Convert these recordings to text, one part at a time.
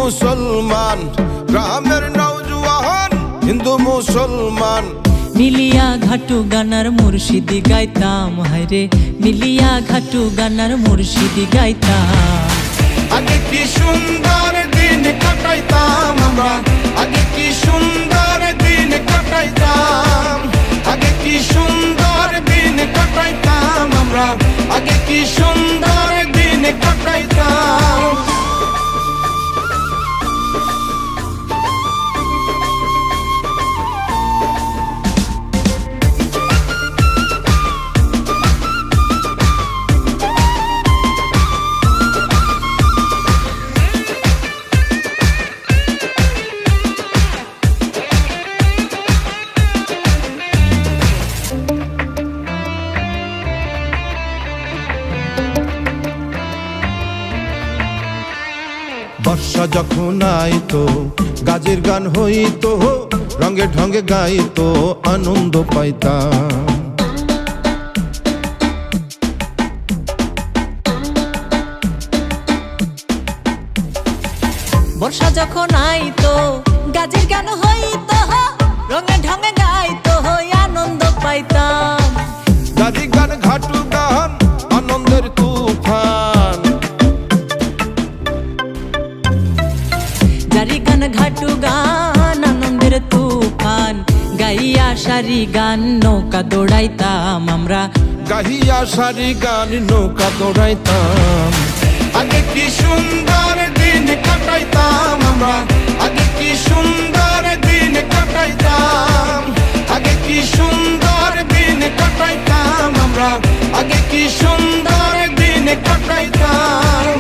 মুসলমান, গ্রামের নওজোয়ান হিন্দু মুসলমান। মিলিয়া ঘাটু গানার মুর্শিদি গাইতাম, হায়রে মিলিয়া ঘাটু গানার মুর্শিদি গাইতাম। আগে কি সুন্দর দিন কাটাইতাম আমরা, আগে কি সুন্দর দিন কাটাইতাম, আগে কি সুন্দর দিন কাটাইতাম আমরা, আগে কি সুন্দর দিন কাটাইতাম। বর্ষা যখন আইতো গাজের গান হইতো, রঙে ঢঙ্গে গাইতো আনন্দ পাইতাম। বর্ষা যখন আইতো গাজের গান হইতো, রঙে ঢঙে গাইতো আনন্দ পাইতাম। গাজী গান ঘাটু গান আনন্দের তুফান, জারি গান ঘাটু গান আনন্দের তুফান, গাইয়া সারি গান নৌকা দৌড়াইতাম আমরা, গাহিয়া সারি গান নৌকা দৌড়াইতাম। আগে কি সুন্দর দিন কাটাইতাম আমরা, আগে কি সুন্দর দিন কাটাইতাম, আগে কি সুন্দর দিন কাটাইতাম আমরা, আগে কি সুন্দর দিন কাটাইতাম।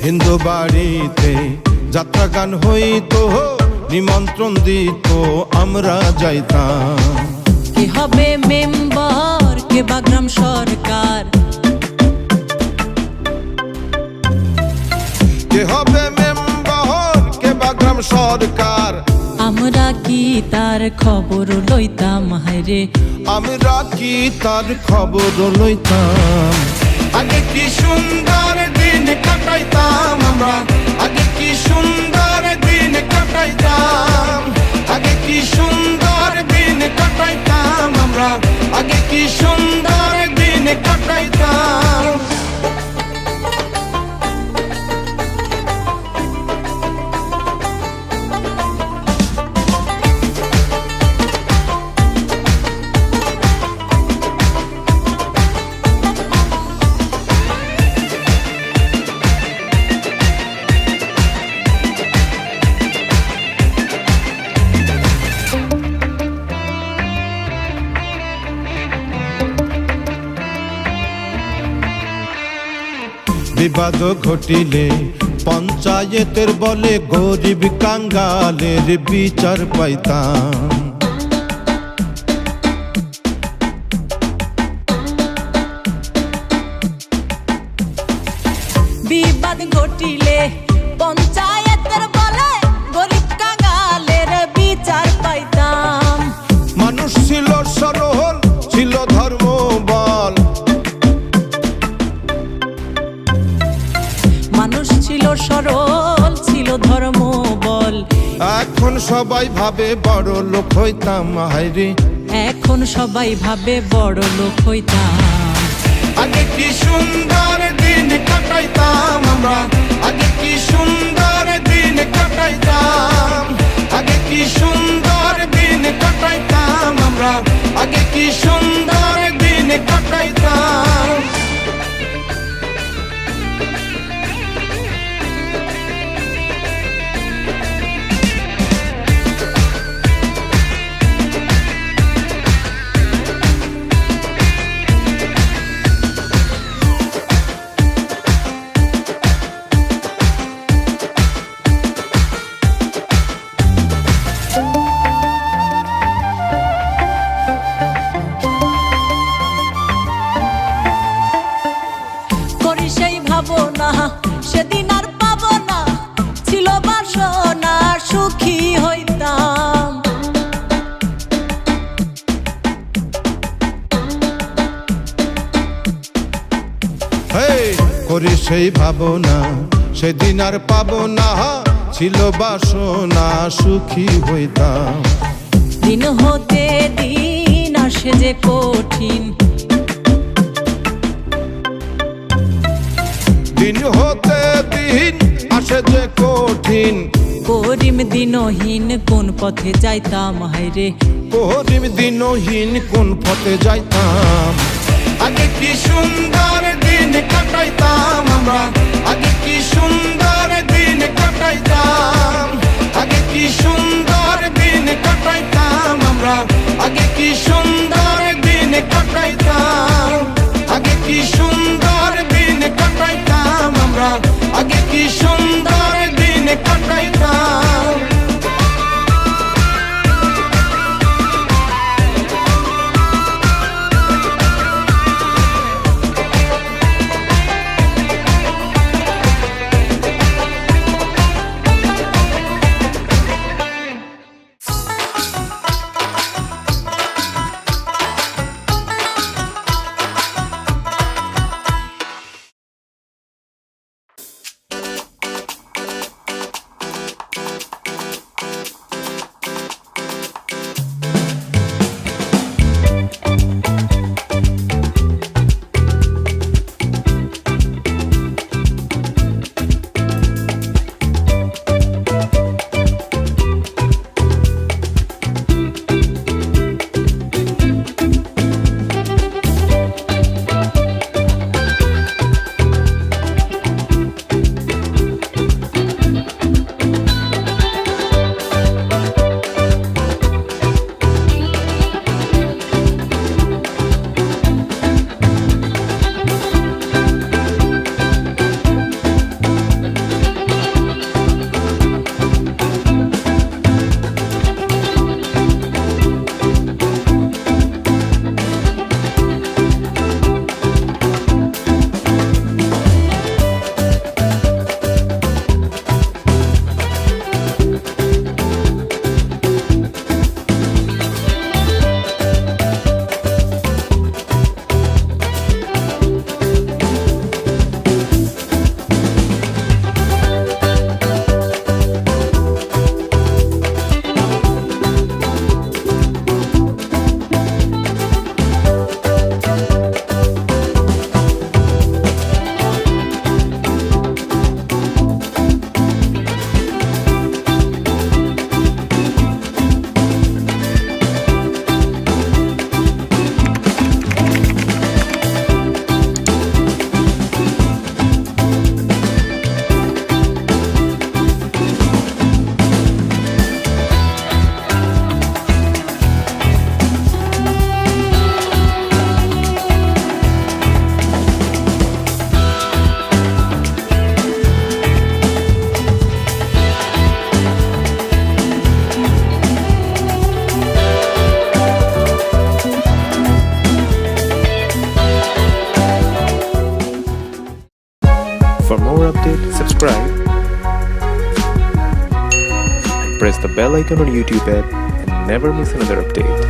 হিন্দু বাড়িতে যাত্রা গান হইতো, নিমন্ত্রণ দিত আমরা যাইতাম। কে হবে মেম্বার, কে বা গ্রাম সরকার, কে হবে মেম্বার, কে বা গ্রাম সরকার, আমরা কি তার খবর লইতাম, হায়রে আমরা কি তার খবর লইতাম। আগে কি সুন্দর দিন কাটাইতাম আমরা, আগে কি সুন্দর দিন কাটাইতাম, আগে কি সুন্দর দিন কাটাইতাম আমরা, আগে কি সুন্দর দিন কাটাইতাম। বিবাদ ঘটিলে পঞ্চায়েতের বলে গরিব কাঙ্গালের বিচার পাইতাম। বিবাদ ঘটিলে পঞ্চায়েতের বলে গরিব কাঙ্গালের বিচার পাইতাম। মানুষ ছিল সরল, ছিল ধর্ম বল, মানুষ ছিল সরল, ছিল ধর্ম বল। এখন সবাই ভাবে বড় লোক হইতাম, হায়রে এখন সবাই ভাবে বড় লোক হইতাম। আগে কি সুন্দর দিন কাটাইতাম আমরা, আগে কি সুন্দর দিন কাটাইতাম, আগে কি সুন্দর দিন কাটাইতাম আমরা, আগে কি কি সুন্দর দিন কাটাইতাম। করি সেই ভাবনা সেদিন আর পাবো না, ছিল বাসনা সুখী হইতাম। হেই করি সেই ভাবনা সেদিন আর পাবো না, ছিল বাসনা সুখী হইতাম। দিন হতে দিন আসে যে কঠিন, দিন হতে দিন আসে যে কঠিন। করিম দিনহীন কোন পথে যাইতাম হায়রে, করিম দিনহীন কোন পথে যাইতাম। আগে কি সুন্দর দিন কাটাইতাম আমরা, আগে কি সুন্দর দিন কাটাইতাম। আগে কি সুন্দর দিন কাটাইতাম আমরা, আগে কি সুন্দর দিন কাটাইতাম। আগে কি সুন্দর দিন কাটাইতাম আমরা, আগে কি সুন্দর দিন কাটাইতাম। For more updates, subscribe, press the bell icon on YouTube app and never miss another update.